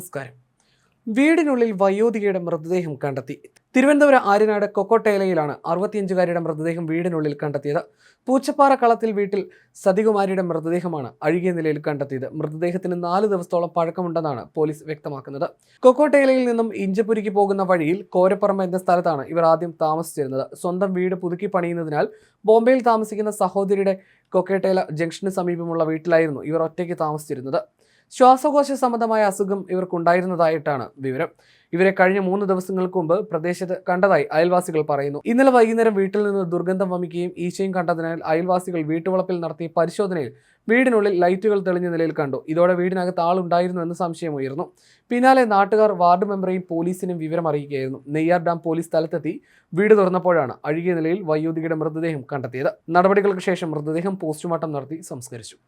നമസ്കാരം. വീടിനുള്ളിൽ വയോധികയുടെ മൃതദേഹം കണ്ടെത്തി. തിരുവനന്തപുരം ആര്യനാട് കൊക്കോട്ടേലയിലാണ് 65-കാരിയുടെ മൃതദേഹം വീടിനുള്ളിൽ കണ്ടെത്തിയത്. പൂച്ചപ്പാറ കളത്തിൽ വീട്ടിൽ സതികുമാരിയുടെ മൃതദേഹമാണ് അഴുകിയ നിലയിൽ കണ്ടെത്തിയത്. മൃതദേഹത്തിന് 4 ദിവസത്തോളം പഴക്കമുണ്ടെന്നാണ് പോലീസ് വ്യക്തമാക്കുന്നത്. കൊക്കോട്ടേലയിൽ നിന്നും ഇഞ്ചപ്പുരിക്ക് പോകുന്ന വഴിയിൽ കോരപ്പറമ്പ് എന്ന സ്ഥലത്താണ് ഇവർ ആദ്യം താമസിച്ചിരുന്നത്. സ്വന്തം വീട് പുതുക്കി പണിയുന്നതിനാൽ ബോംബെയിൽ താമസിക്കുന്ന സഹോദരിയുടെ കൊക്കോട്ടേല ജംഗ്ഷന് സമീപമുള്ള വീട്ടിലായിരുന്നു ഇവർ ഒറ്റയ്ക്ക് താമസിച്ചിരുന്നത്. ശ്വാസകോശ സംബന്ധമായ അസുഖം ഇവർക്കുണ്ടായിരുന്നതായിട്ടാണ് വിവരം. ഇവരെ കഴിഞ്ഞ 3 ദിവസങ്ങൾക്ക് മുമ്പ് പ്രദേശത്ത് കണ്ടതായി അയൽവാസികൾ പറയുന്നു. ഇന്നലെ വൈകുന്നേരം വീട്ടിൽ നിന്ന് ദുർഗന്ധം വമിക്കുകയും ഈച്ചയും കണ്ടതിനാൽ അയൽവാസികൾ വീട്ടുവളപ്പിൽ നടത്തിയ പരിശോധനയിൽ വീടിനുള്ളിൽ ലൈറ്റുകൾ തെളിഞ്ഞ നിലയിൽ കണ്ടു. ഇതോടെ വീടിനകത്ത് ആളുണ്ടായിരുന്നു എന്ന് സംശയമുയർന്നു. പിന്നാലെ നാട്ടുകാർ വാർഡ് മെമ്പറെയും പോലീസിനും വിവരം അറിയിക്കുകയായിരുന്നു. നെയ്യാർ ഡാം പോലീസ് സ്ഥലത്തെത്തി വീട് തുറന്നപ്പോഴാണ് അഴുകിയ നിലയിൽ വയോധികയുടെ മൃതദേഹം കണ്ടെത്തിയത്. നടപടികൾക്ക് ശേഷം മൃതദേഹം പോസ്റ്റ്മോർട്ടം നടത്തി സംസ്കരിച്ചു.